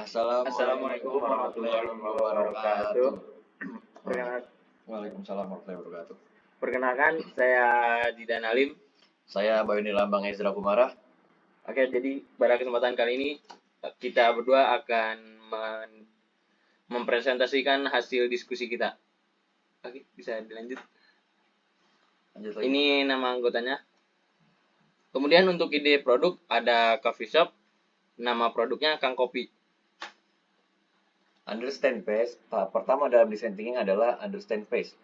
Assalamualaikum warahmatullahi wabarakatuh. Waalaikumsalam warahmatullahi wabarakatuh. Perkenalkan, saya Didan Alim. Saya Bayuni Lambang Ezra Kumara. Oke, jadi pada kesempatan kali ini kita berdua akan mempresentasikan hasil diskusi kita. Oke, bisa dilanjut. Lanjut lagi. Ini nama anggotanya. Kemudian untuk ide produk ada coffee shop. Nama produknya Kang Kopi. Understand phase. Tahap pertama dalam design thinking adalah understand phase.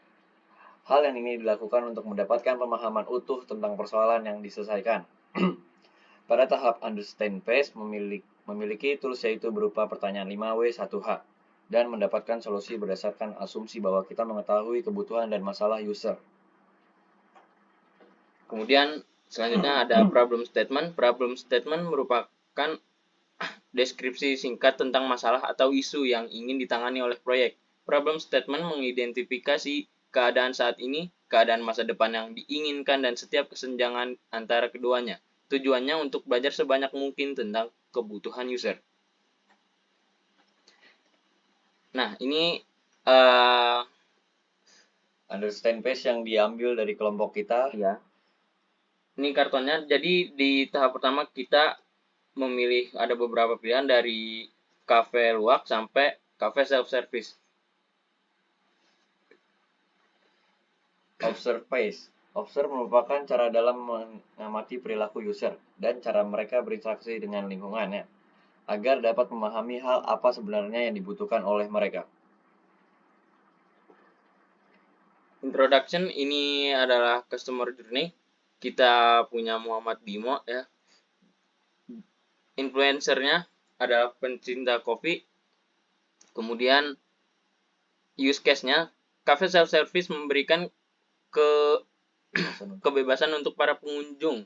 Hal yang ini dilakukan untuk mendapatkan pemahaman utuh tentang persoalan yang diselesaikan. Pada tahap understand phase memiliki tools yaitu berupa pertanyaan 5W1H dan mendapatkan solusi berdasarkan asumsi bahwa kita mengetahui kebutuhan dan masalah user. Kemudian selanjutnya ada problem statement. Problem statement merupakan deskripsi singkat tentang masalah atau isu yang ingin ditangani oleh proyek. Problem statement mengidentifikasi keadaan saat ini, keadaan masa depan yang diinginkan, dan setiap kesenjangan antara keduanya. Tujuannya untuk belajar sebanyak mungkin tentang kebutuhan user. Nah, ini Understand phase yang diambil dari kelompok kita. ya. Ini kartonnya. Jadi di tahap pertama kita memilih ada beberapa pilihan dari cafe luwak sampai cafe self service. Observe phase. Observe merupakan cara dalam mengamati perilaku user dan cara mereka berinteraksi dengan lingkungannya agar dapat memahami hal apa sebenarnya yang dibutuhkan oleh mereka. Introduction ini adalah customer journey. Kita punya Muhammad Bimo ya. Influencernya adalah pencinta kopi. Kemudian use case-nya, cafe self service memberikan kebebasan untuk para pengunjung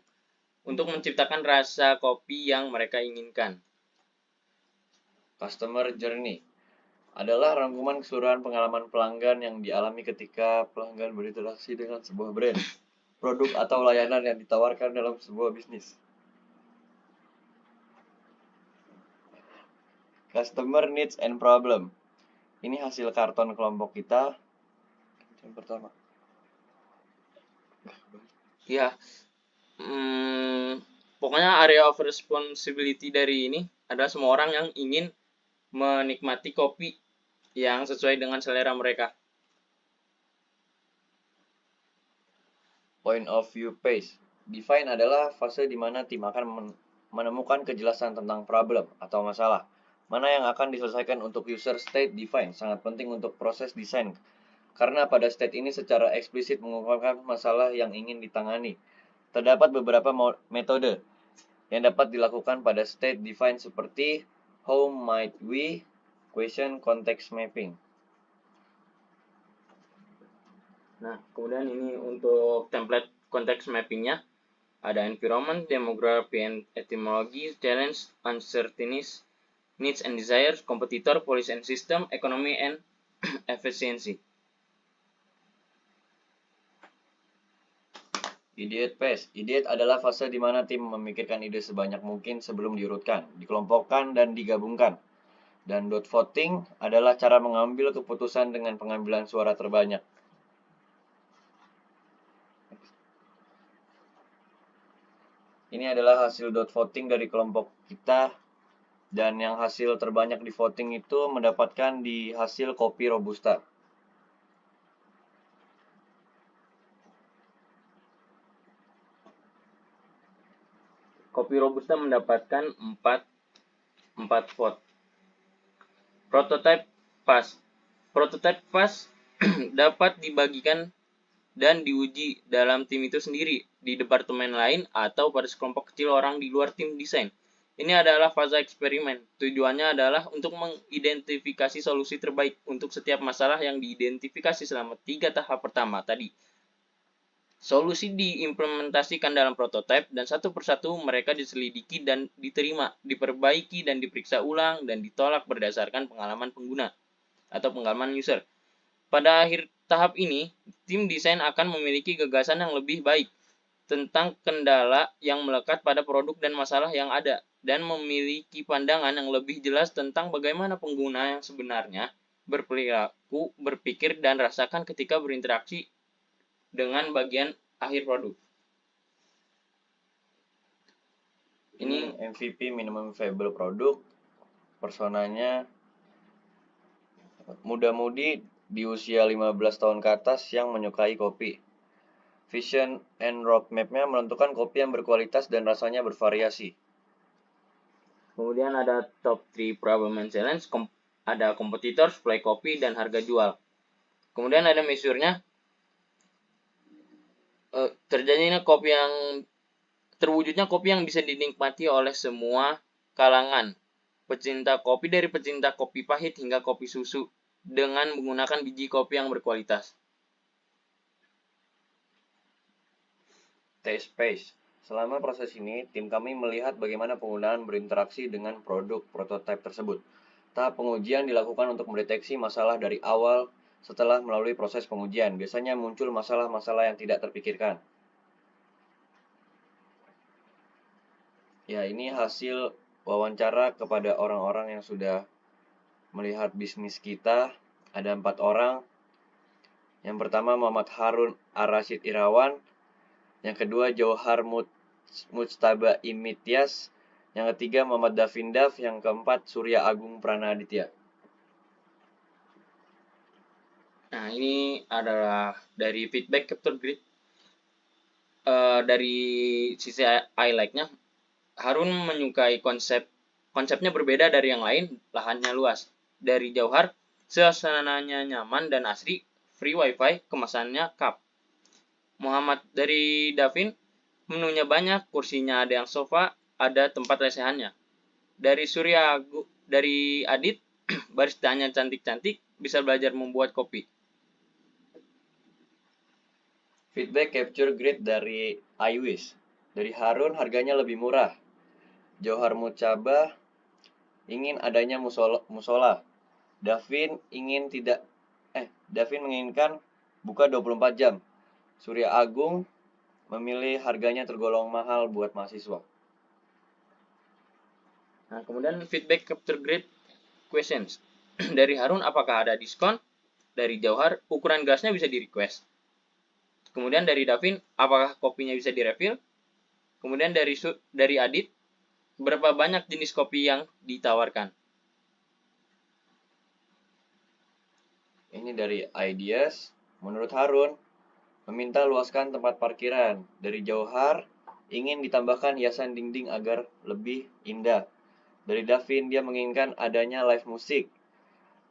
untuk menciptakan rasa kopi yang mereka inginkan. Customer journey adalah rangkuman keseluruhan pengalaman pelanggan yang dialami ketika pelanggan berinteraksi dengan sebuah brand, produk atau layanan yang ditawarkan dalam sebuah bisnis. Customer needs and problem. Ini hasil karton kelompok kita. Yang pertama. Ya, pokoknya area of responsibility dari ini adalah semua orang yang ingin menikmati kopi yang sesuai dengan selera mereka. Point of view phase. Define adalah fase di mana tim akan menemukan kejelasan tentang problem atau masalah. Mana yang akan diselesaikan untuk user state define sangat penting untuk proses desain. Karena pada state ini secara eksplisit mengungkapkan masalah yang ingin ditangani. Terdapat beberapa metode yang dapat dilakukan pada state define seperti how might we, question, context mapping. Nah, kemudian ini untuk template context mappingnya ada environment, demography and etymology, challenge, uncertainties, needs and desires, competitor, policy and system, economy and efficiency. Ideate phase. Ideate adalah fase di mana tim memikirkan ide sebanyak mungkin sebelum diurutkan, dikelompokkan, dan digabungkan. Dan dot voting adalah cara mengambil keputusan dengan pengambilan suara terbanyak. Ini adalah hasil dot voting dari kelompok kita, dan yang hasil terbanyak di voting itu mendapatkan di hasil kopi Robusta. Kopi Robusta mendapatkan 4 vote. Prototype fast. Prototype fast dapat dibagikan dan diuji dalam tim itu sendiri, di departemen lain, atau pada sekelompok kecil orang di luar tim desain. Ini adalah fase eksperimen. Tujuannya adalah untuk mengidentifikasi solusi terbaik untuk setiap masalah yang diidentifikasi selama 3 tahap pertama tadi. Solusi diimplementasikan dalam prototipe dan satu persatu mereka diselidiki dan diterima, diperbaiki dan diperiksa ulang dan ditolak berdasarkan pengalaman pengguna atau pengalaman user. Pada akhir tahap ini, tim desain akan memiliki gagasan yang lebih baik tentang kendala yang melekat pada produk dan masalah yang ada. dan memiliki pandangan yang lebih jelas tentang bagaimana pengguna yang sebenarnya berperilaku, berpikir, dan rasakan ketika berinteraksi dengan bagian akhir produk. Ini MVP minimum viable product. Personanya muda-mudi di usia 15 tahun ke atas yang menyukai kopi. Vision and roadmap-nya menentukan kopi yang berkualitas dan rasanya bervariasi. Kemudian ada top 3 problem and challenge, ada kompetitor, supply kopi, dan harga jual. Kemudian ada measure-nya, terjadinya kopi yang terwujudnya kopi yang bisa dinikmati oleh semua kalangan. Pecinta kopi dari pecinta kopi pahit hingga kopi susu dengan menggunakan biji kopi yang berkualitas. Taste phase. Selama proses ini, tim kami melihat bagaimana penggunaan berinteraksi dengan produk prototipe tersebut. Tahap pengujian dilakukan untuk mendeteksi masalah dari awal setelah melalui proses pengujian. Biasanya muncul masalah-masalah yang tidak terpikirkan. Ya, ini hasil wawancara kepada orang-orang yang sudah melihat bisnis kita. Ada 4 orang. Yang pertama Muhammad Harun Ar-Rasyid Irawan. Yang kedua Johar Mujtaba Imityas. Yang ketiga Muhammad Davin Dav. Yang keempat Surya Agung Pranaditya. Nah, ini adalah dari feedback capture grid. Dari sisi highlight-nya, Harun menyukai konsepnya berbeda dari yang lain, lahannya luas. Dari Jauhar, suasananya nyaman dan asri, free wifi, kemasannya cup. Muhammad dari Davin, menunya banyak, kursinya ada yang sofa, ada tempat lesehannya. Dari Adit, baristanya cantik-cantik, bisa belajar membuat kopi. Feedback capture grid dari iWish. Dari Harun harganya lebih murah. Johar Mujtaba ingin adanya musola. Davin menginginkan buka 24 jam. Surya Agung memilih harganya tergolong mahal buat mahasiswa. Nah, kemudian feedback capture grid questions. Dari Harun, apakah ada diskon? Dari Jauhar, ukuran gelasnya bisa di-request. Kemudian dari Davin, apakah kopinya bisa direfill? Kemudian dari Adit, berapa banyak jenis kopi yang ditawarkan? Ini dari Ideas. Menurut Harun, meminta luaskan tempat parkiran. Dari Jauhar, ingin ditambahkan hiasan dinding agar lebih indah. Dari Davin, dia menginginkan adanya live musik.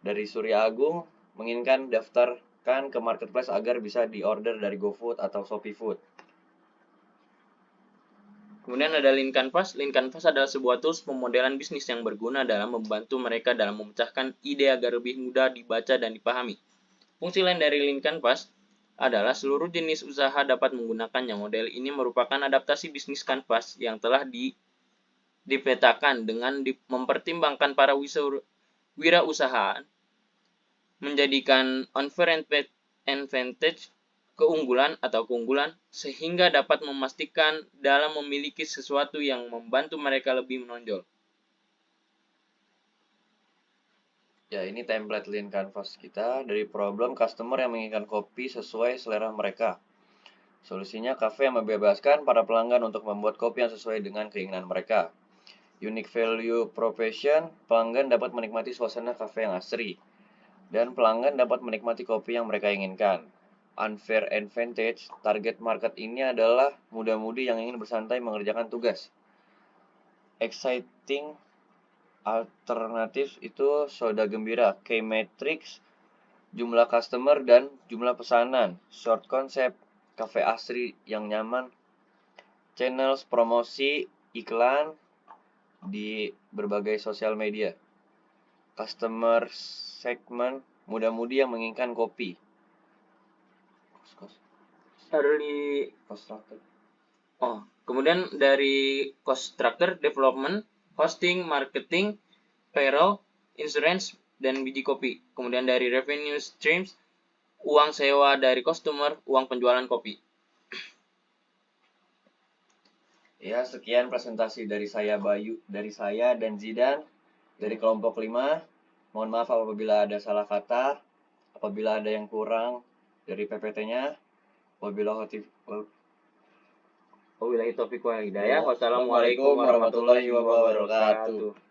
Dari Surya Agung, menginginkan daftarkan ke marketplace agar bisa diorder dari GoFood atau Shopee Food. Kemudian ada Lean Canvas. Lean Canvas adalah sebuah tools pemodelan bisnis yang berguna dalam membantu mereka dalam memecahkan ide agar lebih mudah dibaca dan dipahami. Fungsi lain dari Lean Canvas adalah seluruh jenis usaha dapat menggunakannya. Model ini merupakan adaptasi bisnis Canvas yang telah dipetakan dengan mempertimbangkan para wirausahaan, menjadikan unfair advantage keunggulan, sehingga dapat memastikan dalam memiliki sesuatu yang membantu mereka lebih menonjol. Ya, ini template Lean Canvas kita dari problem customer yang menginginkan kopi sesuai selera mereka. Solusinya kafe yang membebaskan para pelanggan untuk membuat kopi yang sesuai dengan keinginan mereka. Unique value proposition, pelanggan dapat menikmati suasana kafe yang asri. Dan pelanggan dapat menikmati kopi yang mereka inginkan. Unfair advantage, target market ini adalah muda-mudi yang ingin bersantai mengerjakan tugas. Exciting alternatif itu soda gembira, key matrix, jumlah customer dan jumlah pesanan. Short concept, kafe asri yang nyaman, channels promosi, iklan di berbagai sosial media. Customer segment, muda-mudi yang menginginkan kopi. Kemudian dari cost structure, development, hosting, marketing, payroll, insurance, dan biji kopi. Kemudian dari revenue streams, uang sewa dari customer, uang penjualan kopi. Ya, sekian presentasi dari saya dan Zidan dari kelompok 5. Mohon maaf apabila ada salah kata, apabila ada yang kurang dari PPT-nya. Wabillahi taufiq wal hidayah. Ya. Wassalamualaikum warahmatullahi wabarakatuh.